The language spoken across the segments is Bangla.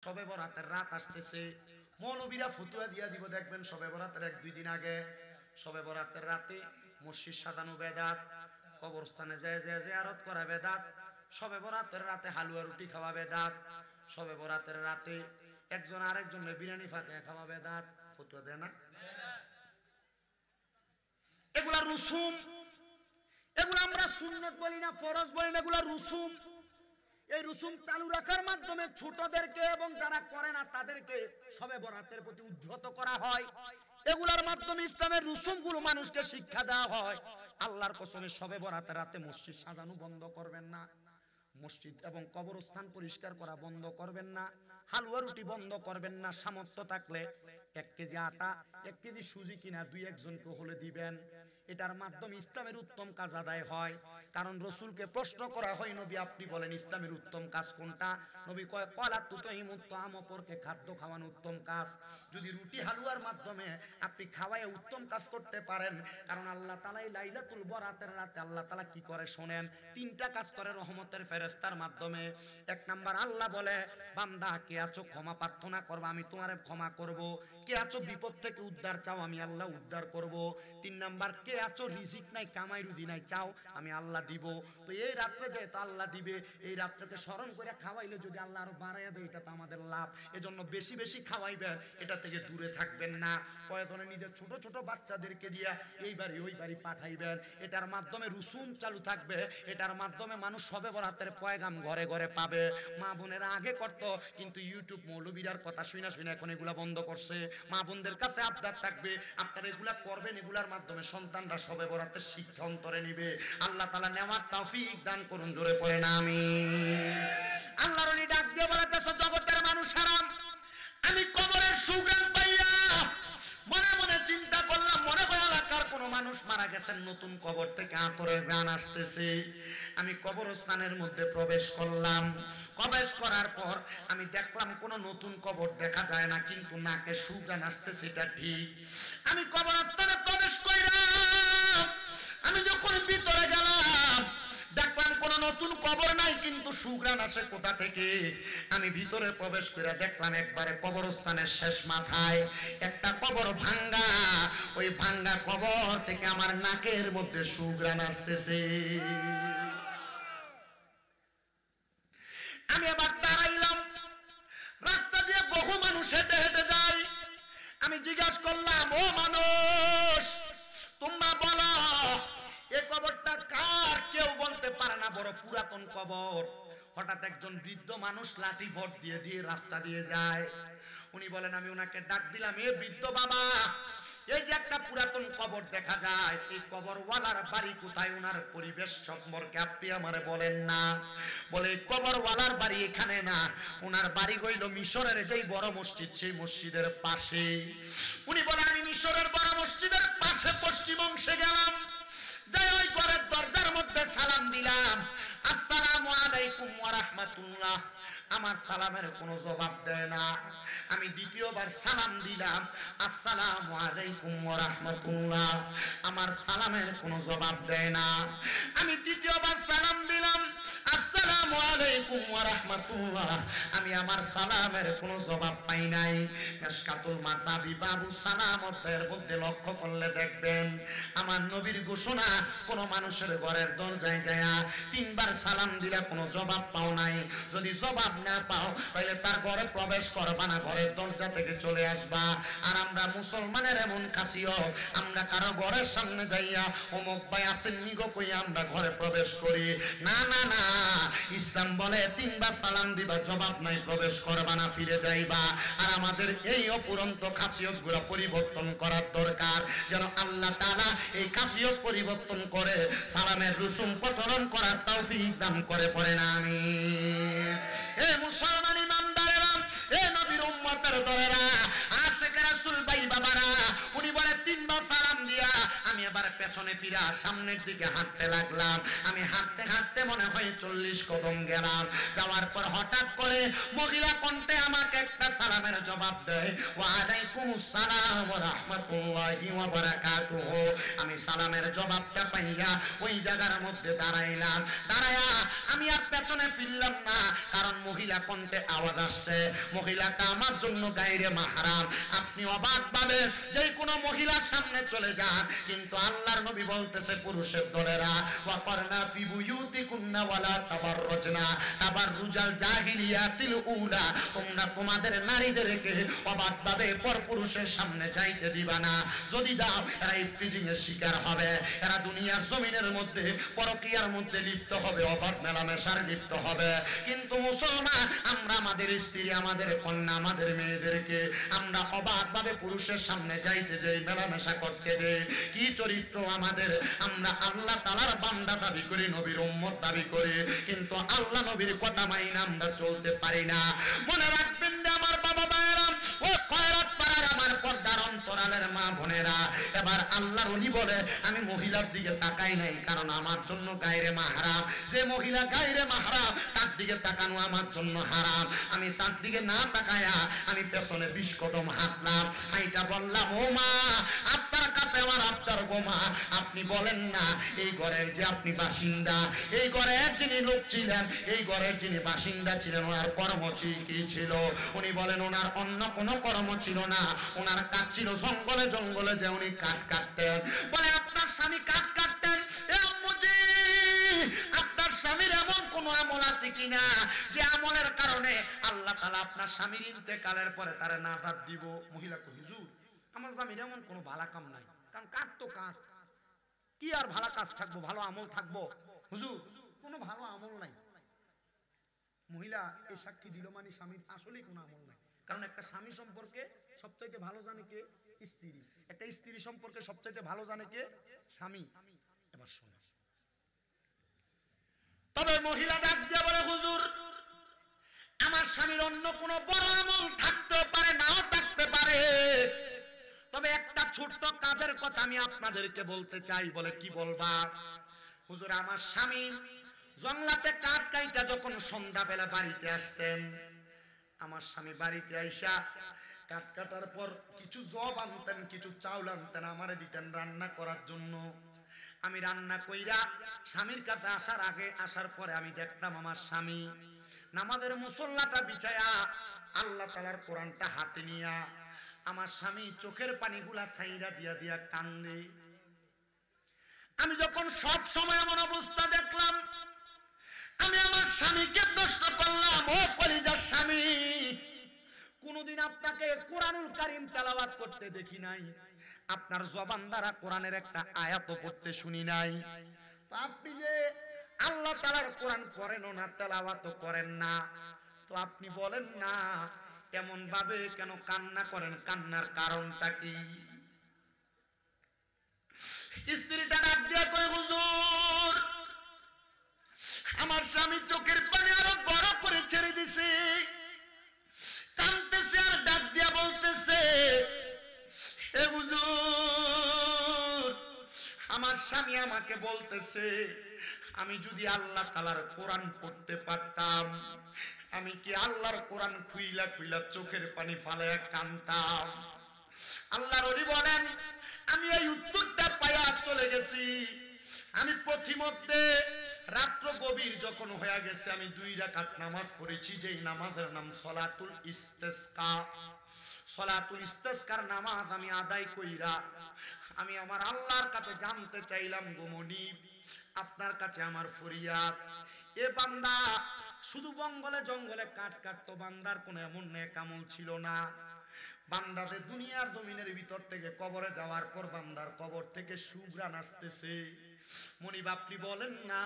শবে বরাতের রাত আসতেছে, মৌলবীরা ফতুয়া দিয়া দিব, দেখবেন শবে বরাতের 1-2 দিন আগে শবে বরাতের রাতে মসজিদ সাজানো বেদাত, কবরস্থানে যায় জিয়ারত করা বেদাত, শবে বরাতের রাতে হালুয়া রুটি খাওয়া বেদাত, শবে বরাতের রাতে একজন আরেকজনের বিরিয়ানি ফাঁকে খাওয়া বেদাত। ফতুয়া দেয় না? এগুলা রুসুম, এগুলো আমরা সুন্নত বলি না, ফরজ বলি না, এগুলা রুসুম। এই রুসুম চালু রাখার মাধ্যমে ছোটদেরকে এবং যারা করে না তাদেরকে শবে বরাতের প্রতি উদ্ধত করা হয়। এগুলার মাধ্যমে ইসলামের রুসুমগুলো মানুষকে শিক্ষা দেওয়া হয়। আল্লাহর কসমে শবে বরাতের রাতে মসজিদ সাজানো বন্ধ করবেন না, মসজিদ এবং কবরস্থান পরিষ্কার করা বন্ধ করবেন না, হালুয়া রুটি বন্ধ করবেন না। সামর্থ্য থাকলে 1 কেজি আটা 1 কেজি সুজি কিনা 2-1 জনকে হলে দিবেন। এটার মাধ্যমে ইসলামের উত্তম কাজ আদায় হয়। কারণ রাসূলকে প্রশ্ন করা হয়, নবী আপনি বলেন ইসলামের উত্তম কাজ কোনটা? নবী কয় ক্বালা তুতাইমুত তাআম, অপরকে খাদ্য খাওয়ানো উত্তম কাজ। যদি রুটি হালুয়ার মাধ্যমে আপনি খাওয়ায় উত্তম কাজ করতে পারেন, কারণ আল্লাহ তাআলা এই লাইলাতুল বরাতের রাতে আল্লাহ তাআলা কি করে শোনেন, 3টা কাজ করে রহমতের ফেরেশতার মাধ্যমে। 1 নাম্বার আল্লাহ বলে, বান্দা কে আছো ক্ষমা প্রার্থনা করবা, আমি তোমারে ক্ষমা করব। কে আছো বিপদ থেকে উদ্ধার চাও, আমি আল্লাহ উদ্ধার করব। 3 নাম্বার কে আছো রিজিক নাই, কামাই রুজি নাই, চাও আমি আল্লাহ দিব। তো এই রাত্রে যেহেতু আল্লাহ দিবে, এই রাত্রকে স্মরণ করে খাওয়াইলে যদি আল্লাহ আরো বাড়াইয়া দেয়, এটা তো আমাদের লাভ। এজন্য বেশি বেশি খাওয়াইবেন, এটা থেকে দূরে থাকবেন না। প্রয়োজনে নিজের ছোট ছোট বাচ্চাদেরকে দিয়া এই বাড়ি ওই বাড়ি পাঠাইবেন। এটার মাধ্যমে রুসুম চালু থাকবে, এটার মাধ্যমে মানুষ শবে বরাতের পয়গাম ঘরে ঘরে পাবে। মা বোনেরা আগে করত, কিন্তু ইউটিউব মৌলবীরার কথা শুনা শুনে এখন এগুলা বন্ধ করছে। মা বোনদের কাছে আবদার থাকবে, আপনারা এগুলা করবেন, এগুলার মাধ্যমে সন্তানরা শবে বরাতের শিক্ষা অন্তরে নিবে। আল্লাহ তাআলা নেওয়ার তৌফিক দান করুন, জোরে পড়েন আমিন। আল্লাহর ওলি ডাক দিয়ে বলতেছে, জগতের মানুষ হারাম, আমি কবরের সুগান পাইয়া মনে মনে চিন্তা করলাম, মনে হয় এলাকার কোন মানুষ মারা গেছেন, নতুন কবর থেকে আতরের গান আসতেছে। আমি কবরস্থানের মধ্যে প্রবেশ করলাম। প্রবেশ করার পর আমি দেখলাম কোন নতুন কবর দেখা যায় না, কিন্তু নাকে সুগান আসতেছে, এটা ঠিক। আমি কবরস্থানে প্রবেশ কইরাম, আমি যখন ভিতরে গেলাম দেখলাম কোন নতুন কবর নাই, কিন্তু সুঘ্রাণ আসে কোথা থেকে? আমি ভিতরে প্রবেশ করে দেখলাম একবারে কবরস্থানের শেষ মাথায় একটা কবর ভাঙ্গা। ওই ভাঙ্গা কবর থেকে আমার নাকের মধ্যে সুঘ্রাণ আসতেছে। আমি আবার দাঁড়াইলাম, রাস্তা দিয়ে বহু মানুষ হেঁটে হেঁটে যায়। আমি জিজ্ঞাসা করলাম, ও মানুষ, তোমরা বলো এই কবরটা কার? কেউ বলতে পারে না, বড় পুরাতন কবর। হঠাৎ একজন বৃদ্ধ মানুষ লাঠি ভোট দিয়ে দিয়ে রাস্তা দিয়ে যায়। উনি বলেন, আমি ওনাকে ডাক দিলাম, এ বৃদ্ধ বাবা, এই যে একটা পুরাতন কবর দেখা যায়, এই কবরওয়ালার বাড়ি কোথায়? ওনার পরিবেশ সম্পর্কে আপনি আমারে বলেন না। বলে কবরওয়ালার বাড়ি এখানে না, ওনার বাড়ি হইল মিশরের যেই বড় মসজিদ, সেই মসজিদের পাশে। উনি বলে, আমি মিশরের বড় মসজিদের পাশে পশ্চিম অংশে গেলাম, যাই ওই ঘরের দরজার মধ্যে সালাম দিলাম, আসসালামু আলাইকুম ওয়া রাহমাতুল্লাহ। আমার সালামের কোনো জবাব দেয় না। আমি দ্বিতীয়বার সালাম দিলাম, আসসালামু আলাইকুম ওয়া রাহমাতুল্লাহ। আমার সালামের কোনো জবাব দেয় না। আমি তৃতীয়বার সালাম দিলাম, আসসালামু আলাইকুম ওয়া রাহমাতুল্লাহ। আমি আমার সালামের কোনো জবাব পাই নাই। মিশকাতুল মাসাবি বাবু সালামতের মধ্যে লক্ষ্য করলে দেখবেন, আমার নবীর ঘোষণা, কোন মানুষের ঘরের দরজায় যায়া 3 বার সালাম দিলে কোনো জবাব পাও নাই। যদি জবাব না পাও তাহলে তার ঘরে প্রবেশ করবা না, ঘরের দরজা থেকে চলে আসবা। আর আমরা মুসলমানের এমন খাসিয়ত, আমরা কারো ঘরের সামনে যাইয়া অমুক ভাই আছেন নিগো কইয়া আমরা ঘরে প্রবেশ করি না। না না, ইসলাম বলে 3 বার সালাম দিবা, জবাব নাই, প্রবেশ করবা না, ফিরে যাইবা। আর আমাদের এই অপুরন্ত খাসিয়তগুলো পরিবর্তন করার দরকার, যেন আল্লাহ তাআলা এই খাসিয়ত পরিবর্তন করে সালামের রসুম প্রচলন করার তৌফিক দান করে। পড়ে না আমিন। এ মুসলমান ইমানদারেরা, এ নবীর উম্মতের দলেরা, আশিকে রাসূল ভাই বাবারা, উনি বলে 3 বার সালাম দিয়া আমি আবার পেছনে ফিরা সামনের দিকে হাঁটতে লাগলাম। আমি হাঁটতে হাঁটতে মনে হয় 40 কদম গেলাম। যাওয়ার পর হঠাৎ করে মহিলা কণ্ঠে আমাকে একটা সালামের জবাব দেয়, ওয়া আলাইকুমুস সালাম ওয়া রাহমাতুল্লাহি ওয়া বারাকাতুহু। আমি সালামের জবাবটা পাইয়া ওই জায়গার মধ্যে দাঁড়াইলাম। দাঁড়ায়া আমি আর পেছনে ফিরলাম না, কারণ মহিলা কণ্ঠে আওয়াজ আসছে, মহিলাটা আমার জন্য গায়রে মাহরাম। আপনি অবাক ভাবে যে কোনো মহিলার সামনে চলে যান, কিন্তু আল্লাহর নবী বলতেছে পুরুষের দলেরা, ওয়াকারনা ফি বুয়ুতিকুন্না ওয়ালা তাবাররুজনা তাবাররুজাল জাহিলিয়াতিল উলা, তোমরা তোমাদের নারীদেরকে অবাক ভাবে পরপুরুষের সামনে যাইতে দিবা না। যদি দাও এরা ইফতিজিং এর শিকার হবে, এরা দুনিয়ার জমিনের মধ্যে পরকীয়ার মধ্যে লিপ্ত হবে, অবাধ মেলামেশার লিপ্ত হবে। কিন্তু মুসলমান আমরা আমাদের স্ত্রী, আমাদের কন্যা, আমাদের মেয়েদেরকে আমরা অবাধ ভাবে পুরুষের সামনে যাইতে যাই, মেলামেশা করতে দেই। কি চরিত্র আমাদের! আমরা আল্লাহ তাআলার বান্দা দাবি করি, নবীর উম্মত দাবি করি, কিন্তু আল্লাহ নবীর কথা মাইনা আমরা চলতে পারি না। মনে রাখবেন যে আমার বাবা ভাইয়েরা, ও খয়রাত পাড়ার আমার পর্দার অন্তরালের মা বোনেরা, এবার আল্লাহর ওলি বলে আমি মহিলার দিকে তাকাই নাই, কারণ আমার জন্য গায়রে মাহরাম। যে মহিলা গায়রে মাহরাম তার দিকে তাকানো আমার জন্য হারাম। আমি তার দিকে না তাকায়া আমি পেছনে 20 কদম হাঁটলাম, আইটা বললাম, ও মা, আপনার কাছে আমার আবদার গো মা, আপনি বলেন না এই ঘরের যে আপনি বাসিন্দা, এই ঘরের যিনি লোক ছিলেন, এই ঘরের যিনি বাসিন্দা ছিলেন, ওনার কর্ম কি ছিল? উনি বলেন ওনার অন্য কোনো কর্ম ছিল না, ওনার কাজ ছিল জঙ্গলে জঙ্গলে যে উনি কাঠ কাটতেন। বলে আপনার স্বামী কাঠ কাটতেন? এ আম্মুজি, আপনার স্বামীর এমন কোন আমল আছে কিনা যে আমলের কারণে আল্লাহ তাআলা আপনার স্বামীর ইন্তেকালের পরে তারে নাজাত দিব? মহিলা কই, হুজুর আমার স্বামীর এমন কোনো ভালো কাম নাই, কারণ কাঠ তো কাঠ, কি আর ভালো কাজ থাকবো, ভালো আমল থাকবো? হুজুর কোনো ভালো আমল নাই। মহিলা এই সাক্ষী দিল মানে স্বামীর আসলেই কোনো আমল নাই, কারণ একটা স্বামী সম্পর্কে সবচাইতে ভালো জানে কে? স্ত্রী। একটা স্ত্রী সম্পর্কে সবচাইতে ভালো জানে কে? স্বামী। এবার শোনো, তবে মহিলা ডাক দিয়ে বলে, হুজুর আমার স্বামীর অন্য কোনো বড় আমল থাকতে পারে, নাও থাকতে পারে, তবে একটা ছোট্ট কাজের কথা আমি আপনাদেরকে বলতে চাই। বলে কি বলবা? হুজুর আমার স্বামী জঙ্গলাতে কাঠ কাইটা যখন সন্ধ্যাবেলা বাড়িতে আসতেন, আমার স্বামী বাড়িতে আইসা কাঠ কাটার পর কিছু জব আনতেন, কিছু চাউল আনতেন, আমারে দিতেন রান্না করার জন্য। আমি রান্না কইরা স্বামীর কাছে আসার আগে, আসার পরে আমি দেখতাম আমার স্বামী নামাজের মুসল্লাটা বিছায়া আল্লাহ তাআলার কোরআনটা হাতে নিয়া আমার স্বামী চোখের পানিগুলা ছাইরা দিয়া দিয়া কান্দে। আমি যখন সব সময় এমন অবস্থা দেখলাম, আমি আমার স্বামীকে প্রশ্ন করলাম, ও কলিজার স্বামী, কোনদিন আপনাকে কোরআনুল কারীম তেলাওয়াত করতে দেখি নাই, আপনার জবান দ্বারা কোরআনের একটা আয়াত পড়তে শুনি নাই, তো আপনি যে আল্লাহ তাআলার কোরআন পড়েন না, তেলাওয়াত করেন না, তো আপনি বলেন না এমন ভাবে কেন কান্না করেন? কান্নার কারণটা কি? স্ত্রীটা ডাক দিয়ে কই, হুজুর আমার স্বামী চোখের পানি আরো বড় করে ছেড়ে দিছে, কাঁদতেছে আর ডাক দিয়া বলতেছে, এ হুজুর আমার স্বামী আমাকে বলতেছে আমি যদি আল্লাহ তাআলার কোরআন পড়তে পারতাম, আমি কি আল্লাহর কোরআন খুইলা খুইলা চোখের পানি ফালায়া কাঁদতাম? আল্লাহর ওলি বলেন, আমি এই উত্তরটা পাইয়া চলে গেছি। আমি পথিমধ্যে রাত্র গভীর যখন হয়ে গেছে, আমি 2 রাকাত নামাজ পড়েছি, যেই নামাজের নাম সলাতুল ইস্তেসকা। সলাতুল ইস্তেসকার নামাজ আমি আদায় কইরা আমি আমার আল্লাহর কাছে জানতে চাইলাম, গো মনিব আপনার কাছে আমার ফরিয়াদ, এ বান্দা শুধু জঙ্গলে জঙ্গলে কাঠ কাটতো, বান্দার কোনো এমন নেক আমল ছিল না। বান্দাদের দুনিয়ার জমিনের ভিতর থেকে কবরে যাওয়ার পর বান্দার কবর থেকে সুঘ্রাণ আসতেছে। মনিব আপনি বলেন না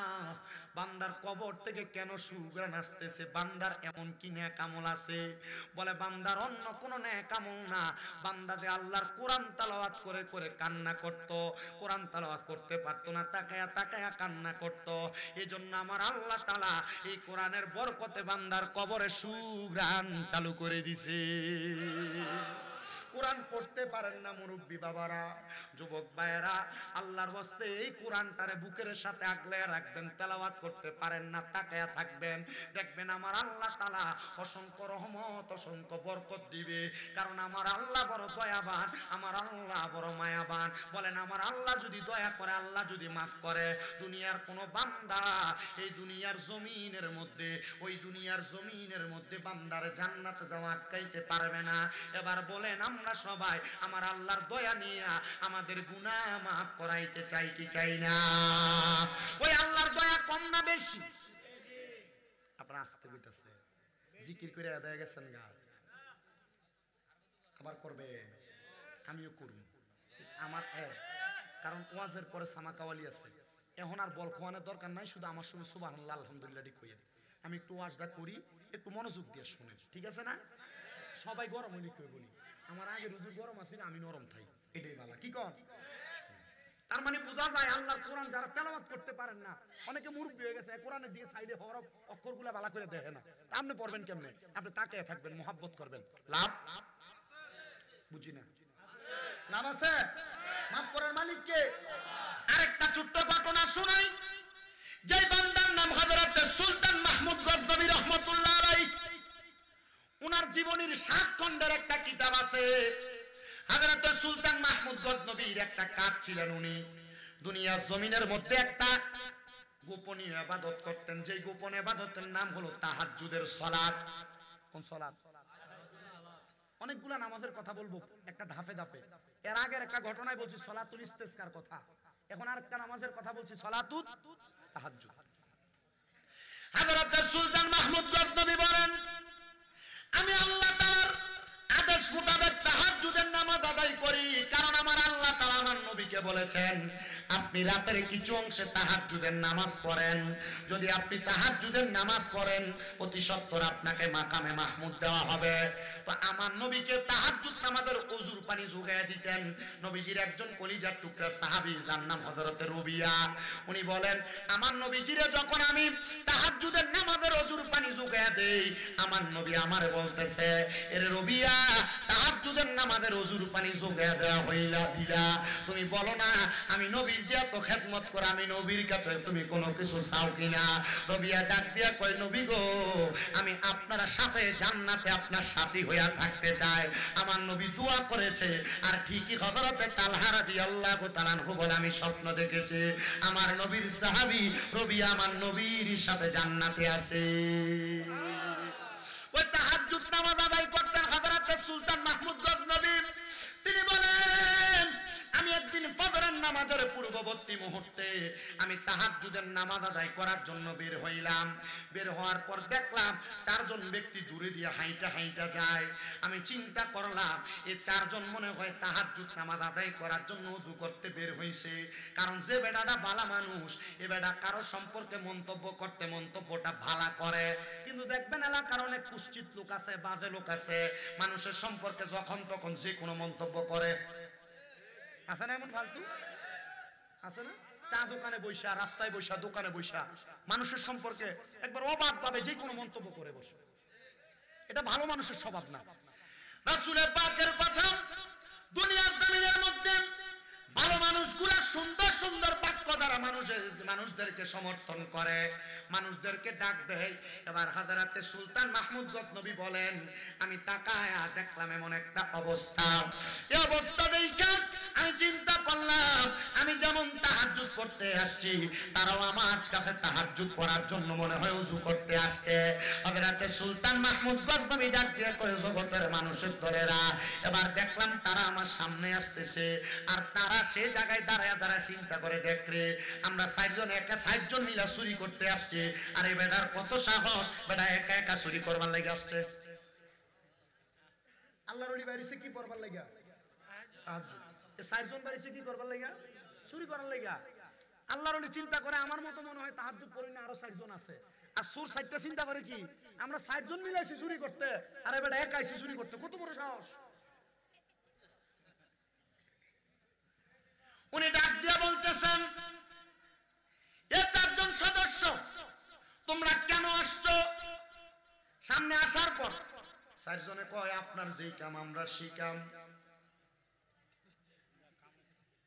বান্দার কবর থেকে কেন সুঘ্রাণ আসতেছে? বান্দার এমন কি নেক আমল আছে? বলে বান্দার অন্য কোনো নেক আমল না, বান্দা যে আল্লাহর কোরআন তেলাওয়াত করে করে কান্না করত, কোরআন তেলাওয়াত করতে পারতো না, তাকায়া তাকায়া কান্না করত, এজন্য আমার আল্লাহ তাআলা এই কোরআনের বরকতে বান্দার কবরে সুঘ্রাণ চালু করে দিছে। কোরআন পড়তে পারেন না মুরব্বী বাবারা, যুবক ভাইয়েরা, আল্লাহর ওয়াস্তে এই কোরআনটারে বুকের সাথে আগলে রাখবেন, তেলাওয়াত করতে পারেন না তাকায়া থাকবেন, দেখবেন আমার আল্লাহ তাআলা অসংখ্য রহমত অসংখ্য বরকত দিবে। কারণ আমার আল্লাহ বড় দয়াবান, আমার আল্লাহ বড় মায়াবান। বলেন আমার আল্লাহ যদি দয়া করে, আল্লাহ যদি মাফ করে, দুনিয়ার কোন বান্দা এই দুনিয়ার জমিনের মধ্যে, ওই দুনিয়ার জমিনের মধ্যে বান্দার জান্নাতে যাওয়া আটকাইতে পারবে না। এবার বলেন আমরা সবাই আমার আল্লাহর দয়া নিয়ে আমাদের গুনাহ মাফ করাইতে চাই কি চাই না? ওই আল্লাহর দয়া কম না বেশি? আপনারা আসতে কইতাছে জিকির করে আদায় গেছেন গা, আবার করবে, আমিও করব আমার কারণ ওয়াজের পরে সামাকাওয়ালি আছে, এখন আর বল খোয়ানোর দরকার নাই, শুধু আমার সঙ্গে সুবহানাল্লাহ আলহামদুলিল্লাহ ঠিক হইয়া আমি একটু ওয়াজটা করি, একটু মনোযোগ দিয়ে শুনেন, ঠিক আছে না? সবাই গরম হইলে কেউ বলি আমার আগে রুজুর গরম আছে না, আমি নরম থাই, এটাই ভালো, কি কন? তার মানে বোঝা যায় আল্লাহর কোরআন যারা তেলাওয়াত করতে পারেন না, অনেকে মুরব্বি হয়ে গেছে, কোরআনের দিকে সাইডে হরফ অক্ষরগুলো ভালো করে দেখে না, আপনি পড়বেন কেমনে? আপনি তাকিয়ে থাকবেন, মোহাব্বত করবেন, লাভ বুঝি না, লাভ আছে? মাফ করার মালিক কে? আরেকটা ছোট্ট ঘটনা শোনাই। যে বান্দার নাম হযরত সুলতান মাহমুদ গজনবী রাহমাতুল্লাহ আলাইহি, উনার জীবনীর 7 খণ্ডের একটা কিতাব আছে। হযরত সুলতান মাহমুদ গজনবীর একটা কাজ ছিলেন, উনি দুনিয়ার জমিনের মধ্যে একটা গোপনীয় ইবাদত করতেন, যেই গোপন ইবাদতের নাম হলো তাহাজ্জুদের সালাত। কোন সালাত? অনেকগুলা নামাজের কথা বলবো একটা ধাপে ধাপে। এর আগের একটা ঘটনায় বলছি সালাতুল ইস্তিসকার কথা, এখন আরেকটা নামাজের কথা বলছি সালাতুত তাহাজ্জুদ। হযরত সুলতান মাহমুদ গজনবী বলেন, আমি আল্লাহ তাআলার আদেশ মোতাবেক তাহাজ্জুদের নামাজ আদায় করি, কারণ আমার আল্লাহ তাআলা আমার নবীকে বলেছেন আপনি রাতের কিছু অংশে তাহাজ্জুদের নামাজ পড়েন, যদি আপনি তাহাজ্জুদের নামাজ পড়েন অতি সত্বর আপনাকে মাকামে মাহমুদ দেওয়া হবে। তো আমার নবীকে তাহাজ্জুদ নামাজের ওযুর পানি যোগায় দিতেন নবীজির একজন কলিজার টুকরা সাহাবী, যার নাম হযরত রবিয়া। উনি বলেন আমার নবীজিরে যখন আমি তাহাজ্জুদের নামাজের ওযুর পানি যোগায় দেই, আমার নবী আমারে বলতেছে, এরে রবিয়া, তাহাজ্জুদের নামাজের ওযুর পানি যোগায় দেওয়া হইলা দিলা, তুমি বলো না আমি নবীর যে এত খেদমত করে, আমি নবীর কাছে তুমি কোনো কিছু চাও কিনা? রবিয়া ডাক দিয়া কয়, নবী গো, আমি আপনার সাথে জান্নাতে আপনার সাথী হইয়া থাকতে চাই। আমার নবী দোয়া করেছে, আর ঠিকই হযরতে তালহা রাদিয়াল্লাহু তাআলা আনহু বলে আমি স্বপ্ন দেখেছি আমার নবীর সাহাবী রবিয়া আমার নবীর সাথে জান্নাতে আছে। ওই তাহাজ্জুদ নামাজ আদায় করতেন হযরত সুলতান মাহমুদ গজনবী। তিনি বলেন আমি একদিন ফজরের নামাজের পূর্ববর্তী মুহূর্তে আমি তাহাজ্জুদের নামাজ আদায় করার জন্য বের হইলাম। বের হওয়ার পর দেখলাম 4 জন ব্যক্তি দূরে দিয়ে হাইটা হাইটা যায়। আমি চিন্তা করলাম এই 4 জন মনে হয় তাহাজ্জুদ নামাজ আদায় করার জন্য ওযু করতে বের হইছে, কারণ যে বেটাটা ভালো মানুষ, এ বেটা কারো সম্পর্কে মন্তব্য করতে মন্তব্যটা ভালো করে, কিন্তু দেখবেন এলাকার অনেক কুশ্চিত লোক আছে, বাজে লোক আছে, মানুষের সম্পর্কে যখন তখন যে কোনো মন্তব্য করে, আছে না? এমন ফালতু আছে না? চা দোকানে বৈশা, রাস্তায় বৈশা, দোকানে বৈশা মানুষের সম্পর্কে একবার অবাক ভাবে যে কোনো মন্তব্য করে বসে, এটা ভালো মানুষের স্বভাব না। রাসূলের পাকের কথা, দুনিয়ার জমিনের মধ্যে ভালো মানুষগুলা সুন্দর সুন্দর বাক্য দ্বারা মানুষদেরকে সমর্থন করে, মানুষদেরকে ডাক দেয়। এবার হযরতে সুলতান মাহমুদ গজনবী বলেন আমি তাকায়া দেখলাম এমন একটা অবস্থা, এই অবস্থা দেখে আমি চিন্তা করলাম আমি যেমন তাহাজ্জুদ পড়তে আসছি, তারাও আমার কাছে তাহাজ্জুদ পড়ার জন্য মনে হয় ওযু করতে আসছে। হযরতে সুলতান মাহমুদ গজনবী ডাক দিয়ে কয়, জগতের মানুষের দলেরা, এবার দেখলাম তারা আমার সামনে আসতেছে, আর তারা সে জায়গায় দাঁড়ায় দাঁড়ায় চিন্তা করে, দেখ রে আমরা 4 জন একা 4 জন মিলা চুরি করতে আসছে, আর এই বেটার কত সাহস, বেটা একা একা চুরি করবার লাগে আসছে। আল্লাহর ওলি বাইরেছে কি করবার লাগা? তাহাজ্জুদ। এই 4 জন বাইরেছে কি করবার লাগা? চুরি করার লাগা। আল্লাহর ওলি চিন্তা করে আমার মতো মনে হয় তাহাজ্জুদ পড়ি না আরো 4 জন আছে, আর সুর 4টা চিন্তা করে কি আমরা 4 জন মিলাইছি চুরি করতে, আর এই বেটা একা আইছে চুরি করতে, কত বড় সাহস। উনি ডাক দিয়া বলতেছেন, এই 4 জন সদস্য তোমরা কেন আসছো? সামনে আসার পর 4 জনে কয় আপনার যেই কাম আমরা সেই কাম।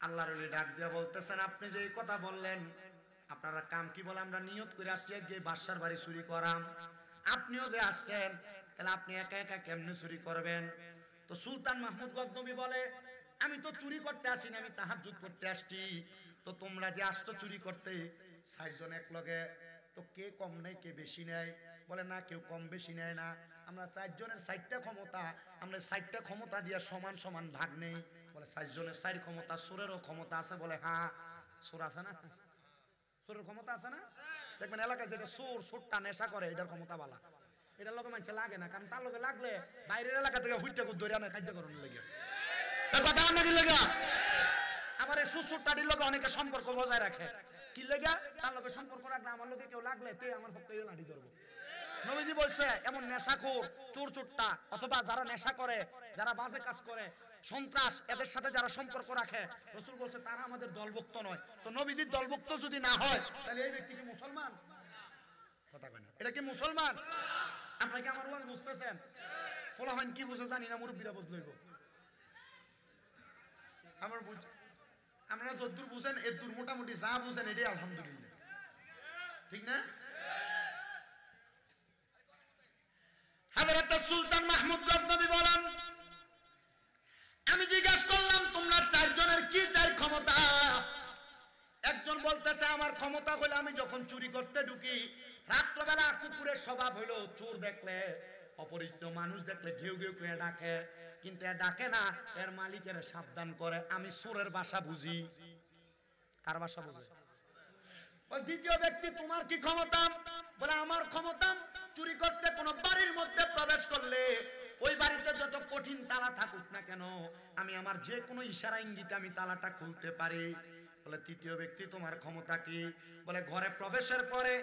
আল্লাহর ওলি ডাক দিয়া বলতেছেন, আপনি যে এই কথা বললেন, আপনারা কাম কি বলে? আমরা নিয়ত করে আসছি যে বাদশার বাড়ি চুরি করাম। আপনিও যে আসছেন, তাহলে আপনি একা একা কেমনে চুরি করবেন? তো সুলতান মাহমুদ গজনবী বলে, আমি তো চুরি করতে আসি না, আমি তাহাজ্জুদ করতে আসছি। তো তোমরা যে আসছো চুরি করতে ৬০ জন এক লগে, তো কে কম নেয় কে বেশি নেয়? বলে না, কেউ কম বেশি নেয় না, আমরা ৪ জনের ৬০টা ক্ষমতা, আমরা ৬০টা ক্ষমতা দিয়ে সমান সমান ভাগ নেই। বলে ৬০ জনের ৪ ক্ষমতা, সুরেরও ক্ষমতা আছে? বলে হ্যাঁ, সুর আছে না, সুরের ক্ষমতা আছে না? দেখবেন এলাকায় যেটা সুর, সুরটা নেশা করে, এটার ক্ষমতা বালা। এটার লোকে মানুষ লাগে না, কারণ তার লোকে লাগলে বাইরের এলাকা থেকে হুইটটা ধরে আনে খাদ্য করানোর লেগে। কথা নাকি লেগা? আবার এই সুসুরটাটির লোকে অনেকে সম্পর্ক বজায় রাখে। কি লেগা? তার লোকে সম্পর্ক রাখলে, আমার লোকে কেউ লাগলে তে আমার পক্ষে লাঠি ধরবো। নবীজি বলছে, এমন নেশাখোর, চোর চোরটা, অথবা যারা নেশা করে, যারা বাজে কাজ করে, সন্ত্রাস, এদের সাথে যারা সম্পর্ক রাখে, রাসূল বলছে তারা আমাদের দলভুক্ত নয়। তো নবীজির দলভুক্ত যদি না হয়, তাহলে এই ব্যক্তি কি মুসলমান? কথা কয় না, এটা কি মুসলমান? আপনারা কি আমার ওয়াজ বুঝতেছেন? ফলাফল কি বুঝে জানি না, মুরব্বীরা বুঝলইব। আমার বুঝ, আমরা যদ্দূর বুঝেন এদ্দূর মোটামুটি যা বুঝেন এটাই আলহামদুলিল্লাহ, ঠিক না? হযরত সুলতান মাহমুদ গজনবী বলেন, আমি জিজ্ঞাসা করলাম তোমরা ৪ জনের কি চাই ক্ষমতা? একজন বলতেছে, আমার ক্ষমতা হলো আমি যখন চুরি করতে ঢুকি, রাত্রবেলা কুকুরের স্বভাব হইলো চোর দেখলে, অপরিচিত মানুষ দেখলে ঘেউ ঘেউ করে ডাকে, কিন্তু এ ডাকে না, এর মালিকের সাবধান করে। আমি চোরের ভাষা বুঝি। কার ভাষা বুঝে? দ্বিতীয় ব্যক্তি, তোমার কি ক্ষমতা? বলে আমার ক্ষমতা, চুরি করতে কোন বাড়ির মধ্যে প্রবেশ করলে ওই বাড়িতে যত কঠিন তালা থাকুক না কেন, আমি আমার যে কোনো ইশারা ইঙ্গিতে আমি তালাটা খুলতে পারি। বলে তৃতীয় ব্যক্তি, তোমার ক্ষমতা কি? বলে ঘরে প্রবেশের পরে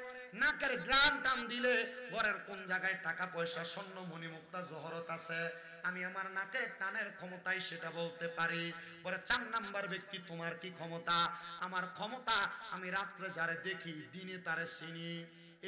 নাকের গ্রান টান দিলে ঘরের কোন জায়গায় টাকা পয়সা স্বর্ণ মণিমুক্তা জহরত আছে, আমি আমার নাকের টানের ক্ষমতায় সেটা বলতে পারি। বলে ৪ নাম্বার ব্যক্তি, তোমার কি ক্ষমতা? আমার ক্ষমতা, আমি রাত্রে যারে দেখি দিনে তারে চিনি।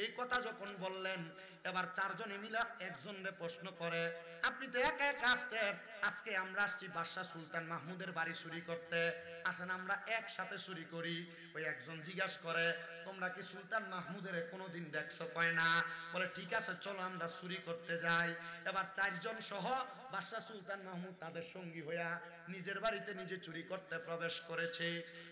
এই কথা যখন বললেন, এবার ৪ জনে মিলে একজনরে প্রশ্ন করে, আপনি তো একা একা আসছেন, আজকে আমরা আসছি বাদশা সুলতান মাহমুদের বাড়ি চুরি করতে, আসেন আমরা একসাথে চুরি করি। ওই একজন জিজ্ঞাসা করে, তোমরা কি সুলতান মাহমুদের কোনোদিন দেখছো? কয় না। বলে ঠিক আছে, চলো আমরা চুরি করতে যাই। এবার ৪ জন সহ বাদশা সুলতান মাহমুদ তাদের সঙ্গী হইয়া নিজের বাড়িতে নিজে চুরি করতে প্রবেশ করেছে।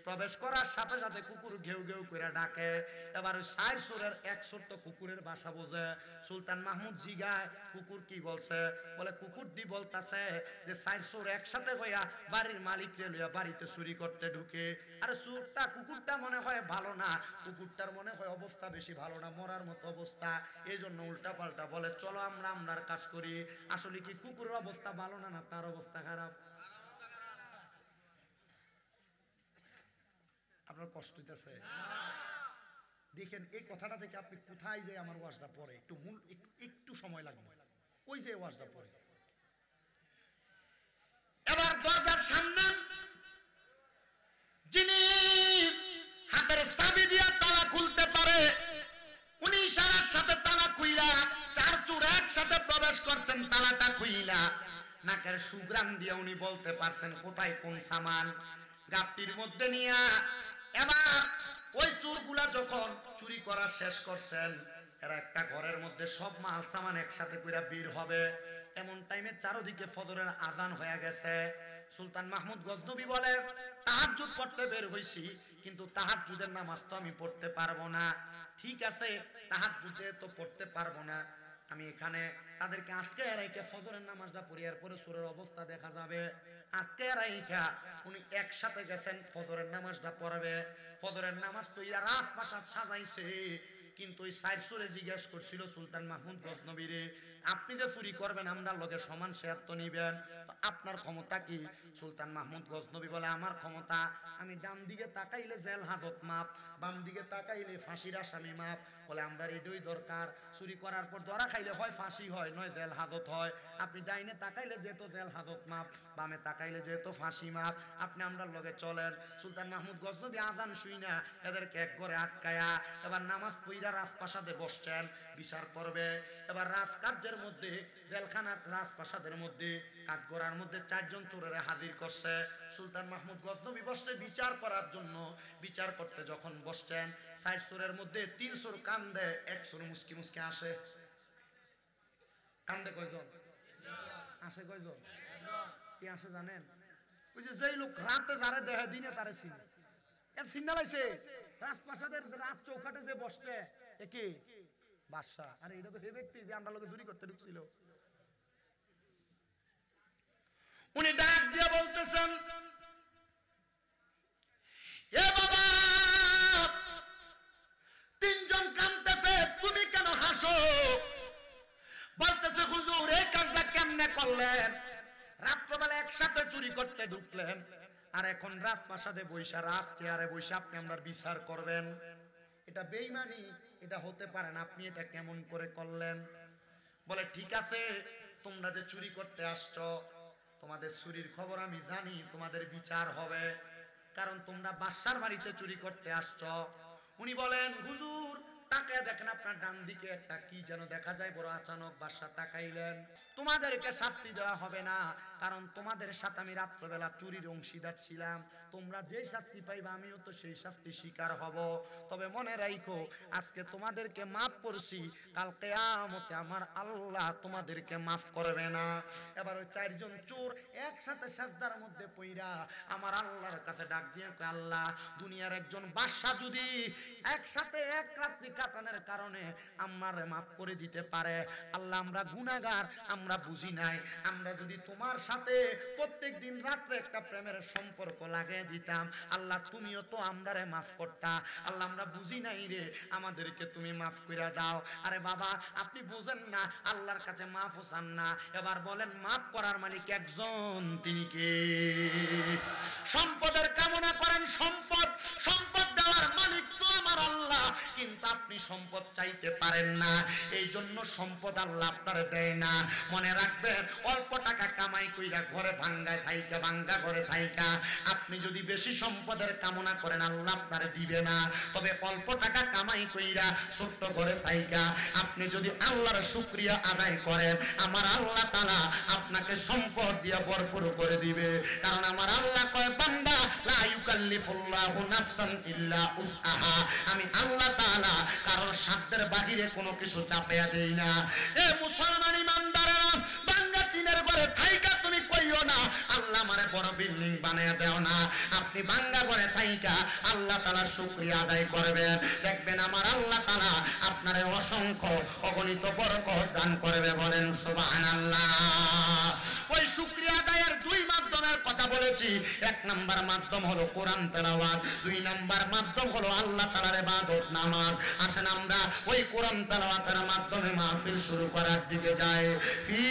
প্রবেশ করার সাথে সাথে কুকুর ঘেউ ঘেউ করে ডাকে। এবার ওই ৪ চোরের এক চোর তো কুকুরের ভাষা বোঝে। সুলতান মাহমুদ জিগায়, কুকুর কি বলছে? বলে কুকুর দি বলতাছে যে ৪ চোর একসাথে হইয়া বাড়ির মালিকরে লইয়া বাড়িতে চুরি করতে ঢুকে। আরে চোরটা, কুকুরটা মনে হয় ভালো না, কুকুরটার মনে হয় অবস্থা বেশি ভালো না, মরার মতো অবস্থা, এই জন্য উল্টা পাল্টা বলে, চলো আমরা আমরার কাজ করি। আসলে কি কুকুরের অবস্থা ভালো না, না তার অবস্থা খারাপ? আপনার কষ্ট হইতেছে? দেখেন এই কথাটা থেকে আপনি কোথায় যে আমার ওয়াজটা পড়ে, একটু মূল একটু সময় লাগবে, ওই যে ওয়াজটা পড়ে। এবার দরজার সামনে যিনি হাতের চাবি দিয়া তালা খুলতে পারে, উনি ইশারার সাথে তালা খুইলা ৪ চোর একসাথে প্রবেশ করছেন, তালাটা খুইলা নাকের সুগ্রাম দিয়ে উনি বলতে পারছেন কোথায় কোন সামান। গাপটির মধ্যে নিয়া এবার ওই চোরগুলা যখন চুরি করা শেষ করছেন, এরা একটা ঘরের মধ্যে সব মাল সামান একসাথে কইরা বের হবে। এমন টাইমে চারদিকে ফজরের আযান হয়ে গেছে। সুলতান মাহমুদ গজনবী বলে, তাহাজ্জুদ পড়তে বের হইছি, কিন্তু তাহাজ্জুদের নামাজ তো আমি পড়তে পারবো না। ঠিক আছে, তাহাজ্জুদে তো পড়তে পারবো না, আমি এখানে তাদেরকে আটকে রেখে ফজরের নামাজটা পড়িয়ার পরে সূরের অবস্থা দেখা যাবে। আটকে রাইখা উনি একসাথে গেছেন ফজরের নামাজটা পড়াবে। ফজরের নামাজ তো ইয়া রাজপ্রাসাদ সাজাইছে, কিন্তু ওই ৪ চোরে জিজ্ঞাসা করছিল সুলতান মাহমুদ গজনবীরে, আপনি যে চুরি করবেন আমরা লগে সমান শেয়ার তো নিবেন, তো আপনার ক্ষমতা কি? সুলতান মাহমুদ গজনবী বলে, আমার ক্ষমতা, আমি ডান দিকে তাকাইলে জেল হাজত মাপ, বাম দিকে তাকাইলে ফাঁসির আসামি মাপ। বলে আমরা এটাই দরকার, চুরি করার পর ধরা খাইলে হয় ফাঁসি হয়, নয় জেল হাজত হয়। আপনি ডাইনে তাকাইলে যেহেতু জেল হাজত মাপ, বামে তাকাইলে যেহেতু ফাঁসি মাপ, আপনি আমরা লগে চলেন। সুলতান মাহমুদ গজনবী আযান শুই না এদেরকে এক ঘরে আটকায়া এবার নামাজ পইরা রাজপ্রাসাদে বসছেন, বিচার করবে। এবার রাজকার্যের রাজ্যের মধ্যে জেলখানার রাজপ্রাসাদের মধ্যে কাঠগড়ার মধ্যে 4 জন চোরের হাজির করছে। সুলতান মাহমুদ গজনবী বসতে বিচার করার জন্য। বিচার করতে যখন বসছেন 4 চোরের মধ্যে 3 চোর কান্দে, 1 চোর মুস্কি মুস্কি আসে। কান্দে কয়জন? আসে কয়জন? কি আসে জানেন? ওই যে যেই লোক রাতে যারে দেহে দিনে তারে চিনে। এর চিন্তা লাইছে রাজপ্রাসাদের রাত চৌকাটে যে বসছে একে বাদশা। আরে এটা তো হে ব্যক্তি যে আমরা লোকে চুরি করতে ঢুকছিল। উনি ডাক দিয়ে বলতেছেন, এ বাবা 3 জন কাঁদতেছে, তুমি কেন হাসো? বলতেছে হুজুর এই কাজটা কেমনে করলেন? রাত্রবেলা একসাথে চুরি করতে ঢুকলেন, আর এখন রাজপ্রাসাদে বৈশা রাজ চেয়ারে বৈশা আপনি আমার বিচার করবেন? এটা বেঈমানি, এটা হতে পারে না। আপনি এটা কেমন করে করলেন? বলে ঠিক আছে, তোমরা যে চুরি করতে আসছো, তোমাদের চুরির খবর আমি জানি, তোমাদের বিচার হবে, কারণ তোমরা বাদশার বাড়িতে চুরি করতে আসছো। উনি বলেন হুজুর তাকায় দেখেন আপনার ডান দিকে একটা কি যেন দেখা যায়, বড় আচানক বাদশা তাকাইলেন। তোমাদেরকে শাস্তি দেওয়া হবে না, কারণ তোমাদের সাথে আমি রাত্রবেলা চুরির অংশীদার ছিলাম। তোমরা যে শাস্তি পাইবা আমিও তো সেই শাস্তি শিকার হব। তবে মনে রাখো আজকে তোমাদেরকে মাফ করছি, কাল কিয়ামতে আমার আল্লাহ তোমাদেরকে মাফ করবে না। এবার ওই 4 জন চোর একসাথে সাজদার মধ্যে পইরা আমার আল্লাহর কাছে ডাক দিয়ে কয়, আল্লাহ দুনিয়ার একজন বাদশা যদি একসাথে এক রাত্রি কাটানোর কারণে আমারে মাফ করে দিতে পারে, আল্লাহ আমরা গুনাহগার, আমরা বুঝি নাই, আমরা যদি তোমার সাথে প্রত্যেকদিন রাত্রে একটা প্রেমের সম্পর্ক লাগিয়ে দিতাম, আল্লাহ তুমিও তো আমরারে মাফ করতা। আল্লাহ আমরা বুঝি নাই রে, আমাদেরকে তুমি মাফ করে দাও। আরে বাবা আপনি বুঝেন না, আল্লাহর কাছে মাফ চান না। এবার বলেন মাফ করার মালিক একজন, তিনি কে? সম্পদের কামনা করেন, সম্পদ সম্পদ দেওয়ার মালিক তো আমার আল্লাহ, কিন্তু আপনি সম্পদ চাইতে পারেন না, এই জন্য সম্পদ আল্লাহ আপনার দেয় না। মনে রাখবেন অল্প টাকা কামাই কইরা ঘরে ভাঙ্গায় থাইকা, ভাঙ্গা ঘরে থাইকা আপনি যদি বেশি সম্পদের কামনা করেন আল্লাহ আপনারে দিবে না। তবে অল্প টাকা কামাই কইরা ছোট্ট ঘরে থাইকা আপনি যদি আল্লাহর শুকরিয়া আদায় করেন, আমার আল্লাহ তাআলা আপনাকে সম্পদ দিয়ে ভরপুর করে দিবে। কারণ আমার আল্লাহ কয় বান্দা লা ইউকাল্লিফুল্লাহু নাফসান ইল্লা উসআহা, আমি আল্লাহ তাআলা কারোর সাধ্যের বাহিরে কোনো কিছু চাপায়া দেই না। এ মুসলমান ইমানদারেরা, ভাঙ্গা টিনের ঘরে থাইকা তুমি কইও না আল্লাহ আমারে বড় বিল্ডিং বানায়া দাও না। আপনি ভাঙ্গা ঘরে থাইকা আল্লাহ তাআলার শুকরিয়া আদায় করবেন, দেখবেন আমার আল্লাহ তাআলা আপনারে অসংখ্য অগণিত বরকত দান করবে। বলেন সুবহানাল্লাহ। ওই শুকরিয়া আদায়ের 2 মাধ্যমের কথা বলেছি। 1 নাম্বার মাধ্যম হলো কোরআন তেলাওয়াত, 2 নাম্বার মাধ্যম হলো আল্লাহ তাআলার ইবাদত নামাজ। আসেন আমরা ওই কোরআন তেলাওয়াতের মাধ্যমে মাহফিল শুরু করার দিকে যাই। ফি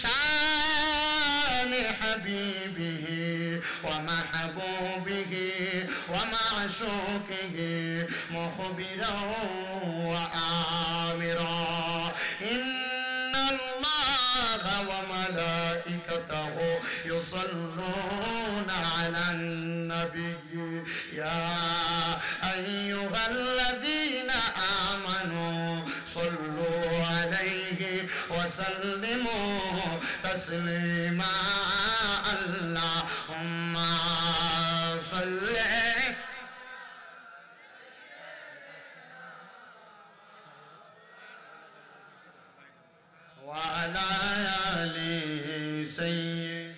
শানি হাবিবিহি ওয়া মাহবুবিহি ওয়া মা'শুকিহি মুখবিরা ওয়া আমিরা ইন্নাল্লাহা ওয়া মালাইকাতাহু ইউসাল্লুনা আলান নাবিয়্যি ইয়া আইয়ুহাল্লাযীনা আমানু সাল্লু আলাইহি ওয়া সাল্লিমু তাসলিমা আল্লাহুম্মা সাল্লি ওয়া আলা আলি সাইয়্যিদ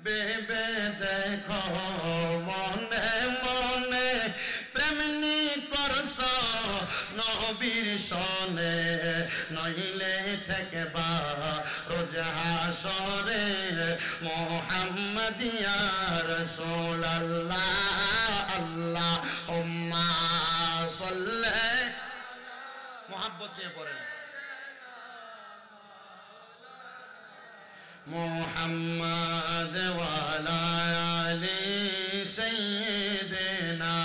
বেবে দেখো মনে মনে প্রেমনি করছ নবীর সনে, নইলে থেকে বা রোজা হাসরে মুহাম্মাদিয়া রাসূলুল্লাহ আল্লাহুম্মা সাল্লি। মোহাব্বত নিয়ে পড়েন মুহাম্মদ ওয়া আলা আলি সাইয়্যিদিনা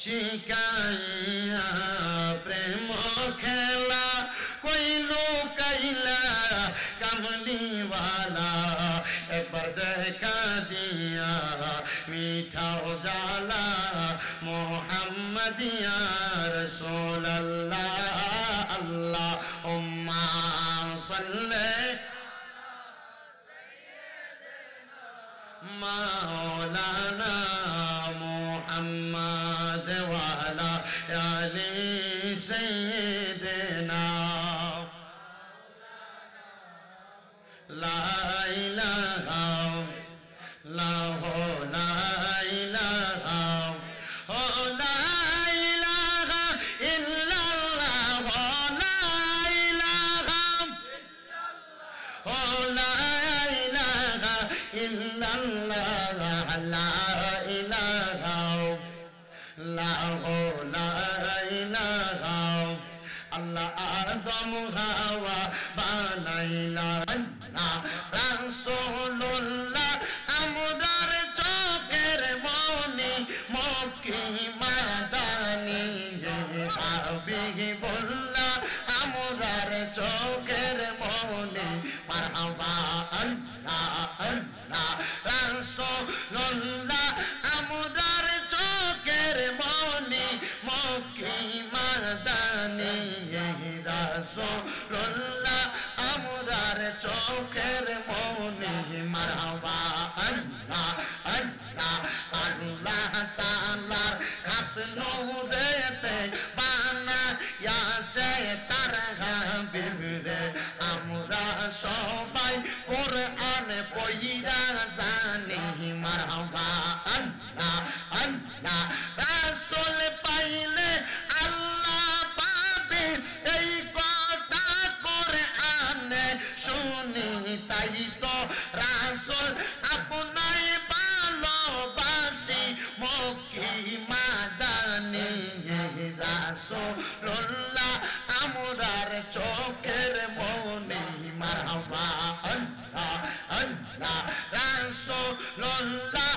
শিকাইয়া প্রেম খেলা কইলো কাইলা কামলিওয়ালা, একবার দেখা দিয়া মিঠাও জালা মুহাম্মাদিয়া রাসূলুল্লাহ আল্লাহুম্মা সাল্লি মাওলানা মুহাম্মদ ওয়া আলা আলি সাইয়্যিদিনা লা ইলাহা ইল্লাল্লাহ লা ইলাহা লা ইলাহা ইল্লাল্লাহ লা ইলাহা লা ইলাহা ইল্লাল্লাহ লা ইলাহা লা ইলাহা আল্লাহ আদম হাওয়া বানাইলা রাসূলুল্লাহ আমরার চোখের মনি মক্কি মাদানি হাবিবুল্লাহ আমরার চোখের মনি মারহাবা আল্লাহ আল্লাহ রাসূলুল্লাহ আমরার চোখের মনি মক্কি মাদানি রাসূলুল্লাহ আমরার চোখের মনি মারহাবা আল্লাহ আল্লাহ আল্লাহ তাআলার খাস নূরেতে বানায়াছে তার হাবিব রে আমরা সবাই কোরআন পড়িয়া জানি মারহাবা আল্লাহ আল্লাহ রাসূল পাইলে আল্লাহ পাবে এই কথা কোরআনে শুনি তাই তো রাসূল আপনাই ভালোবাসি মক্কি মাদানি রাসূলুল্লাহ আমরার চোখের মনি মারহাবা আল্লাহ আল্লাহ রাসূলুল্লাহ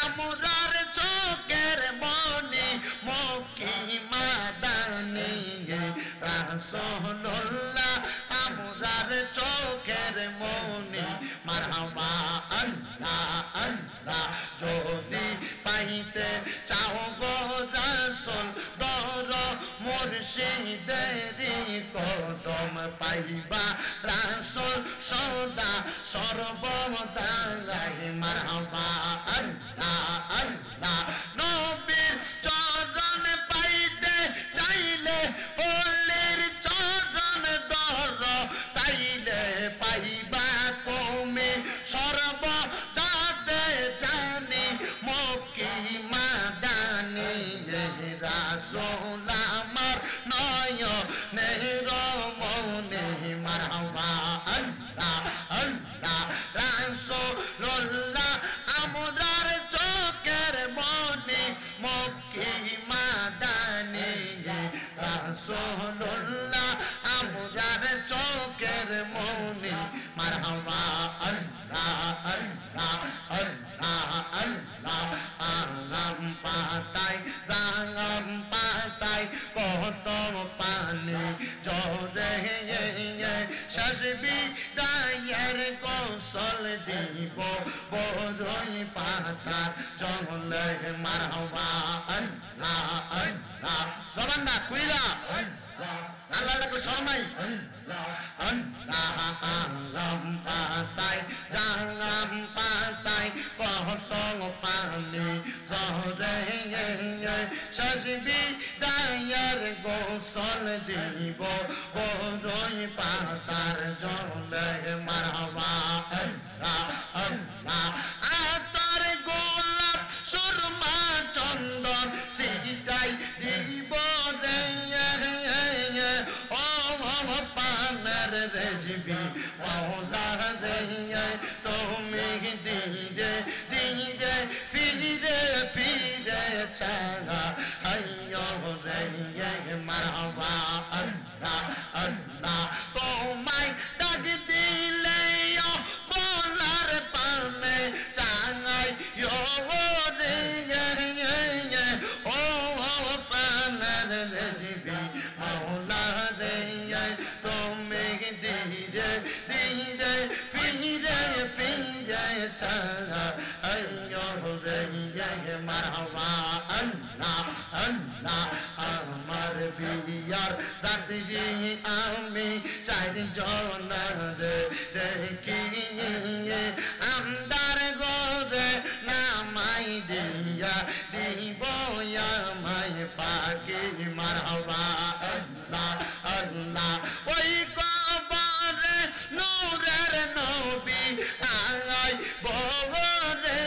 আমরার চোখের মনি মক্কি মাদানি রাসূলুল্লাহ আমরার চোখের মনি মারহাবা আল্লাহ আল্লাহ যদি পাইতে চাও গো রাসূল দর মুর্শিদেরি কদম পাইবা রাসূল সদা সর্বদা মারহাবা আল্লাহ আল্লাহ নবীর চরণ পাইতে চাইলে ওলির চরণ দর তাইলে পাইবা তুমি সর্বদাতে জানি মক্কি মাদানি রাসূল আমার নয়নের মনে মারহাবা আল্লাহ আল্লাহ রাসূলুল্লাহ আমরার চোখের মনি মক্কি মাদানি রাসূলুল্লাহ আমরার চোখের মনি মারহাবা আল্লাহ আল্লাহ আল্লাহ আল্লাহ আলাম পাতাই জাঙ্গাম পাতাই কত পানি জোরে শাসবি দায়ের গোসল দিব বড়ই পাতা জঙ্গলে মারহাবা আল্লাহ আল্লাহ জবান না খুইলা আল্লাহ আল্লাহ শরমাই আল্লাহ আলাম পাতাই জাঙ্গাম পাতাই কত পানি জোরে শাসবি দায়ের গোসল দিব বড়ই পাতার জলে মারহাবা আল্লাহ আল্লাহ আতর গোলাপ সুরমা চন্দন সিটাই দিব রে ও পানের রেজবি মাওলা রে তুমি দিরে দিরে ফিরে ফিরে চালা হাইয়ো রে মারহাবা আল্লাহ আল্লাহ তোমায় ডাক দিলে বলার পানে চাঙাই রে ও পানের রেজবি মাওলা রে তুমি দিরে দিরে ফিরে ফিরে চালা হাইয়ো রে আল্লাহ আমার বিয়ার সাথী আমি চারজন দেখি আমদার গোরে নামাই দিয়া দিব আমায় পাখি মারহাবা আল্লাহ আল্লাহ ওই কবরে নূরের নবী আয় বরে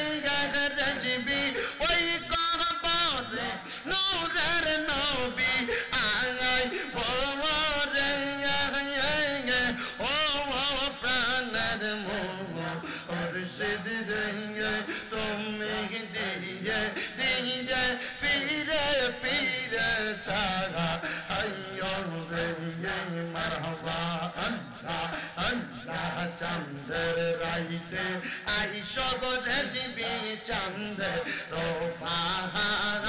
গজবি ওই কবরে নূরের নবী আয় বরে ও প্রাণের মুর্শিদ রে তুমি দিয়ে দিয়ে ফিরে ফিরে ছাড়া আইয়ো রে মারহাবা আল্লাহ আল্লাহ চন্দ্র রাইতে আইসো গো রেজবি চন্দ্র রোপাহার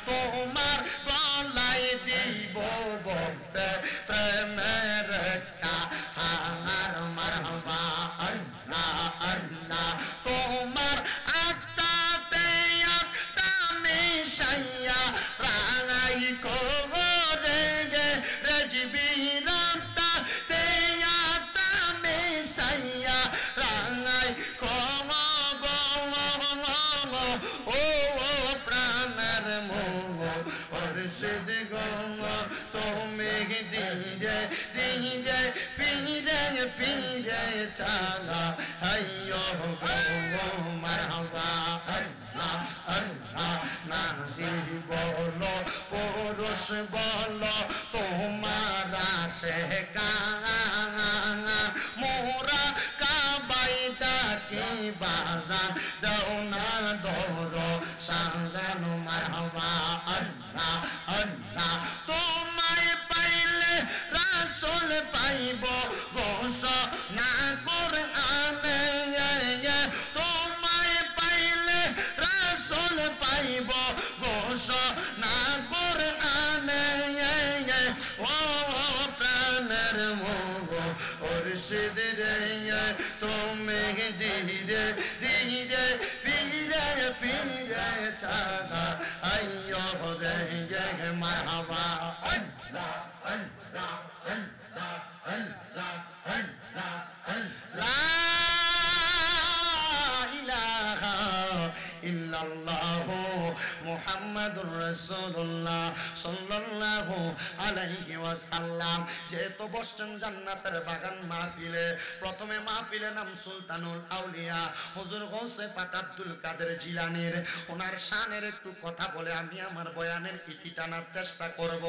তোমার গলায় দিব বলতে প্রেমের কাহার মারহাবা আল্লাহ আল্লাহ তোমার আত্মাতে আত্মা মিশাইয়া রাঙাই করে গে রেজবি রাতা তে আত্মা মিশাইয়া রাঙাই ও প্রাণের মুর্শিদ গো তুমি দিয়ে দিয়ে ফিরে ফিরে চালা আইয়ো গো মারহাবা আল্লাহ আল্লাহ নারী বলো পুরুষ বলো তোমার আসে মোরা কাবাই ডাকি বাজান দাও না ধরো সাজান মারহাবা আল্লাহ আল্লাহ তোমায় পাইলে রাসূল পাইব ঘোষ না কোরআনে তোমায় পাইলে রাসূল পাইব ঘোষ না কোরআনে ও প্রাণের মুর্শিদ রে তুমি ধীরে ধীরে ফিরে ফিরে চালা আইয়ো রে মারহাবা আল্লাহ আল্লাহ আল্লাহ আল্লাহ আল্লাহ লা ইলাহা ইল্লাল্লাহু মুহাম্মাদুর রাসূলুল্লাহ সাল্লাল্লাহু আলাইহি ওয়াসাল্লাম। যেহেতু বসছেন জান্নাতের বাগান মাহফিলে, প্রথমে মাহফিলে নাম সুলতানুল আউলিয়া হুজুর গৌসে পাক আব্দুল কাদের জিলানীর, ওনার শানের একটু কথা বলে আমি আমার বয়ানের ইতি টানার চেষ্টা করব।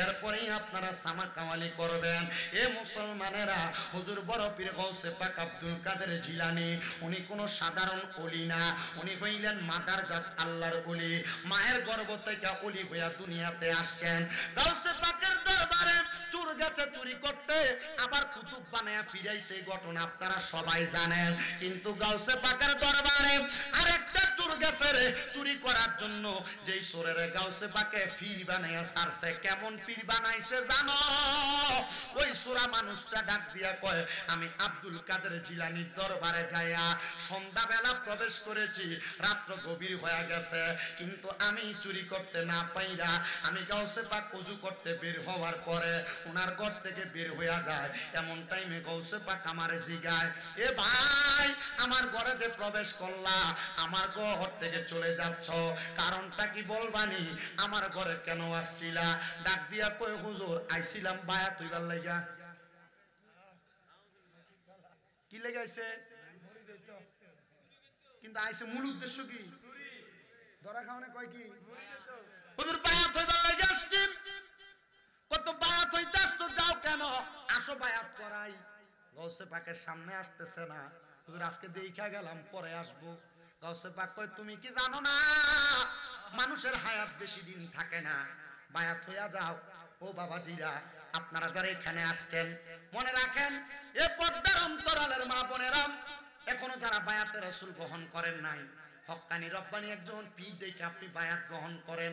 এরপরেই আপনারা সামা কাওয়ালি করবেন। এ মুসলমানেরা, হুজুর বড় পীর গৌসে পাক আব্দুল কাদের জিলানী উনি কোনো সাধারণ ওলি না, উনি হইলেন মাদারজাত আল্লাহর ওলি। মায়ের গর্ভ থেকে ওলি হইয়া দুনিয়াতে আসছেন। গাউসে পাকের দরবারে চোর গেছে চুরি করতে, আবার কুতুব বানায়া ফিরাইছে, ঘটনা আপনারা সবাই জানেন। কিন্তু গাউসে পাকের দরবারে আরেকটা চোর গেছে রে চুরি করার জন্য, যেই চোরের গাউসে পাকে পীর বানায়া ছাড়ছে। কেমন পীর বানাইছে জানো? ওই চোরা মানুষটা ডাক দিয়া কয়, আমি আব্দুল কাদের জিলানীর দরবারে যাইয়া সন্ধ্যাবেলা প্রবেশ করেছি, রাত্র গভীর হয়ে গেছে, কিন্তু আমি চুরি করতে না পাইরা আমি গাউসে পাক ওযু করতে বের হওয়ার পরে ওনার ঘর থেকে বের হইয়া যায়। এমন টাইমে গাউসে পাক আমারে জিগায়, এ ভাই আমার ঘরে যে প্রবেশ করলা, আমার ঘর থেকে চলে যাচ্ছ, কারণটা কি বলবানি? আমার ঘরে কেন আসছিলা? ডাক দিয়া কই, হুজুর আইছিলাম বায়াত হইবার লাগা। কি লাগাইছে? কিন্তু আইছে মূল উদ্দেশ্য কি? ধরা খাওয়ানে কয় কি? হুজুর বায়াত হইবার লাগা আসছি। কত বায়াত হইতে আসতো, যাও কেন? আসো বায়াত করাই। গাউসে পাকের সামনে আসতেছে না। হুজুর আজকে দেখা গেলাম, পরে আসবো। গাউসে পাক কয়, তুমি কি জানো না মানুষের হায়াত বেশি দিন থাকে না, বায়াত হইয়া যাও। ও বাবাজিরা, আপনারা যারা এখানে আসছেন মনে রাখেন, এ পর্দার অন্তরালের মা বোনেরা, এখনো যারা বায়াতে রাসূল গ্রহণ করেন নাই, হক্কানি রব্বানি একজন পীর দেখে আপনি বায়াত গ্রহণ করেন,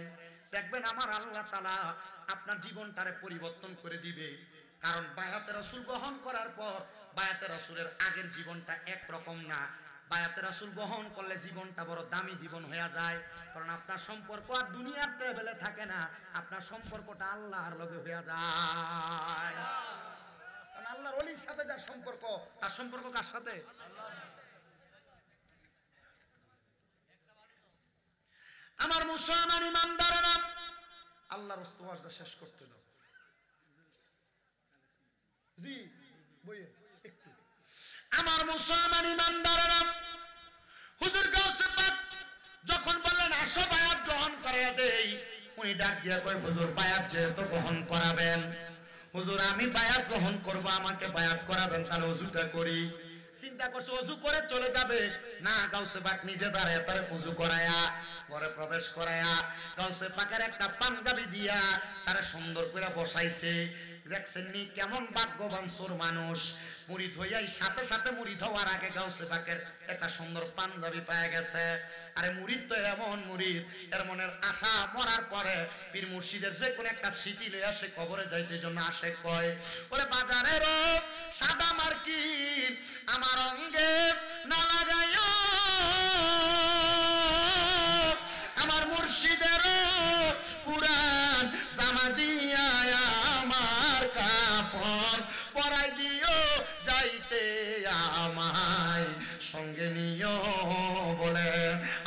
দেখবেন আমার আল্লাহ তাআলা আপনার জীবনটারে পরিবর্তন করে দিবে। কারণ বায়াতে রাসূল গ্রহণ করার পর বায়াতে রাসূলের আগের জীবনটা একরকম না। বায়াতে রাসূল গ্রহণ করলে জীবনটা বড় দামি জীবন হয়ে যায়, কারণ আপনার সম্পর্ক আর দুনিয়ার টেবিলে থাকে না, আপনার সম্পর্কটা আল্লাহর লগে হয়ে যায়। কারণ আল্লাহর ওলির সাথে যার সম্পর্ক, তার সম্পর্ক কার সাথে? আমার মুসলমান ইমানদারেরা, আল্লাহর ওয়াজটা শেষ করতে দাও। জি বইয়ে একটু। আমার মুসলমান ইমানদারেরা, হুজুর গাউসে পাক যখন বললেন আসো বায়াত গ্রহণ করে দেই, উনি ডাক দিয়া কয় হুজুর বায়াত যেহেতু গ্রহণ করাবেন, হুজুর আমি বায়াত গ্রহণ করব, আমাকে বায়াত করাবেন, তাহলে ওযুটা করি। চিন্তা করছে ওযু করে চলে যাবে না, গাউসে পাক নিজে দাঁড়ায় তারে ওযু করায়া ঘরে প্রবেশ করায়া গাউসে পাকের একটা পাঞ্জাবি দিয়া তারে সুন্দর করে বসাইছে। দেখছেন নি কেমন ভাগ্যবান সোর মানুষ, মুরিদ হইয়াই সাথে সাথে মুরিদ হওয়ার আগে গাউসে পাকের একটা সুন্দর পাঞ্জাবি পায় গেছে। আরে মুরিদ তো এমন মুরিদ, এর মনের আশা মরার পরে পীর মুর্শিদের যে কোন একটা স্মৃতি লয়ে আসে কবরে যাইতে জন্য আসে, কয় ওরে বাজারের সাদা মার্কিন আমার অঙ্গে না লাগাইও, আমার মুর্শিদের পুরান জামা দিয়া আমার কাফন পরাই দিও, যাইতে আমায় সঙ্গে নিও বলে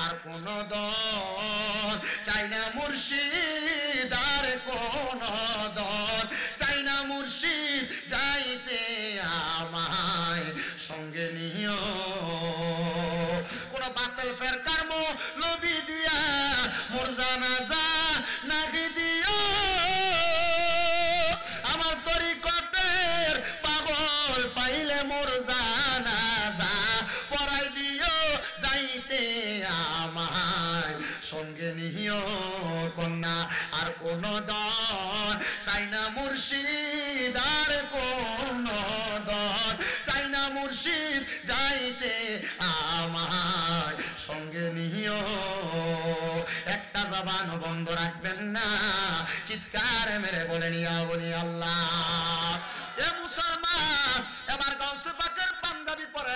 আর কোন দল চাই না মুর্শিদ, আর কোন দল চাই না মুর্শিদ, যাইতে আমায় সঙ্গে নিও। কোন বাতিল ফেরকার মৌলবি দিয়া মোর জানাজা নাহি দিও, আমার তরিকতের পাগল পাইলে মোর জানাজা পড়াই দিও, যাইতে আমায় সঙ্গে নিও কন্যা আর কোন দল চাই না মুর্শিদ, আর কোন দল চাই না মুর্শিদ, যাইতে আমায় সঙ্গে নিও। একটা জবান বন্ধ রাখবেন না, চিৎকার মেরে বলে নিয়া বলি আল্লাহ। এ মুসলমান, এবার গাউসে পাকের পাঞ্জাবি পরে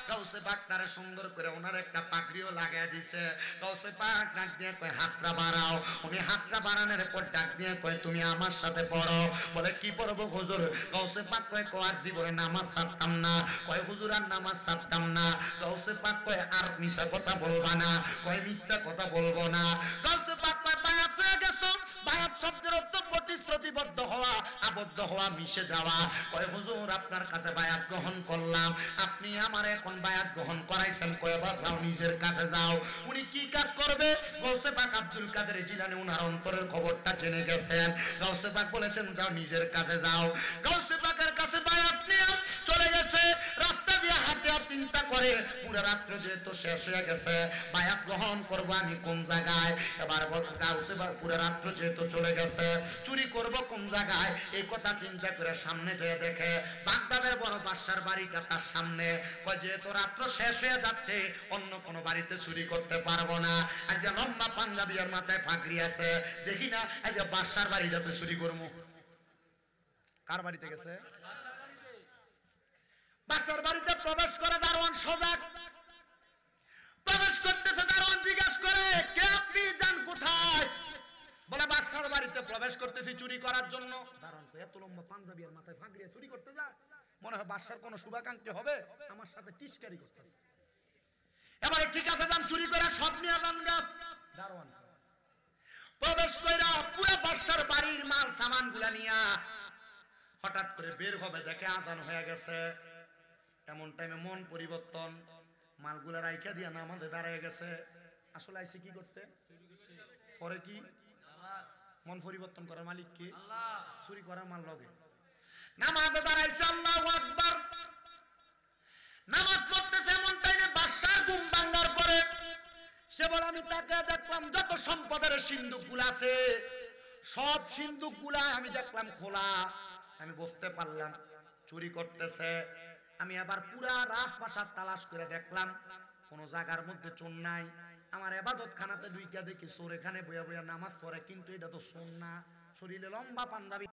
গাউসে পাক তারে সুন্দর করে ওনার একটা পাগড়িও লাগাই দিছে। গাউসে পাক ডাক দিয়ে কয় হাতটা বাড়াও, উনি হাতটা বাড়ানোর পর ডাক দিয়ে কয় তুমি আমার সাথে পড়ো। বলে কি পড়বো হুজুর? গাউসে পাক কয় কোয়ার জীবনে নামাজ ছাড়তাম না, কয় হুজুর আর নামাজ ছাড়তাম না। গাউসে পাক কয় আর মিছা কথা বলবা না, কয় মিথ্যা কথা বলবো না। গাউসে পাক কয় বায়াত হয়ে গেছো, বায়াত শব্দের অর্থ প্রতিশ্রুতিবদ্ধ হওয়া, আবদ্ধ হওয়া, মিশে যাওয়া। কয় হুজুর আপনার কাছে বায়াত গ্রহণ করলাম, আপনি আমার এখন বায়াত গ্রহণ করাইছেন, কয় বা যাও নিজের কাছে যাও। উনি কি কাজ করবে? গাউসে পাক আব্দুল কাদের জিলানী উনার অন্তরের খবরটা জেনে গেছেন। গাউসে পাক বলেছেন যাও নিজের কাছে যাও। গাউসে পাকের কাছে বায়াত নিয়ে চলে গেছে, রাস্তা দিয়ে হাঁটে আর চিন্তা করে পুরো রাত্র যেহেতু শেষ হয়ে গেছে, বায়াত গ্রহণ করবো আমি কোন জায়গায়? এবার গাউসে পাক পুরো রাত্র যেহেতু চলে গেছে, চুরি করব কোন জায়গায়? এই কথা চিন্তা করে সামনে যেয়ে দেখে বাগদাদের বড় বাদশার বাড়িটা তার সামনে। কয় যেহেতু রাত্র শেষ হয়ে যাচ্ছে, অন্য কোন বাড়িতে চুরি করতে পারবো না, আজকে লম্বা পাঞ্জাবি আর মাথায় পাগড়ি আছে, দেখি না আজকে বাদশার বাড়ি যাতে চুরি করবো। কার বাড়িতে গেছে? বাদশার বাড়িতে প্রবেশ করে দারোয়ান সজাগ, প্রবেশ করতেছে। দারোয়ান জিজ্ঞাসা করে কে আপনি, যান কোথায়? বলে বাদশার বাড়িতে প্রবেশ করতেছি চুরি করার জন্য। দারোয়ান তো এত লম্বা পাঞ্জাবি আর মাথায় পাগড়ি চুরি করতে যায়, মনে হয় বাদশার কোনো শুভাকাঙ্ক্ষী হবে, আমার সাথে টিস্কারি করতেছে। এবারে ঠিক আছে যান, চুরি করে সব নিয়ে যান গা। দারোয়ান প্রবেশ কইরা পুরো বাদশার বাড়ির মাল সামান গুলা নিয়া হঠাৎ করে বের হবে, দেখে আজান হয়ে গেছে। এমন টাইমে মন পরিবর্তন, মালগুলা রাইখা দিয়া নামাজে দাঁড়ায় গেছে। আসলে আইসে কি করতে? পরে কি মন পরিবর্তন করার মালিক কি? আল্লাহ। চুরি করার মাল লগে নামাজে দাঁড়াইছে, আল্লাহু আকবার। নামাজ পড়তেছে, এমন টাইমে বাদশার ঘুম ভাঙার পরে সে বলে আমি তাকে দেখলাম যত সম্পদের সিন্ধুক গুলা আছে, সব সিন্ধুক গুলা আমি দেখলাম খোলা। আমি বুঝতে পারলাম চুরি করতেছে। আমি আবার পুরা রাত বাসার তালাশ করে দেখলাম কোন জায়গার মধ্যে চোর নাই। আমার ইবাদত খানাতে ঢুইকা দেখি চোর এখানে বইয়া বইয়া নামাজ পড়ে, কিন্তু এটা তো চোর না, শরীরে লম্বা পাঞ্জাবি।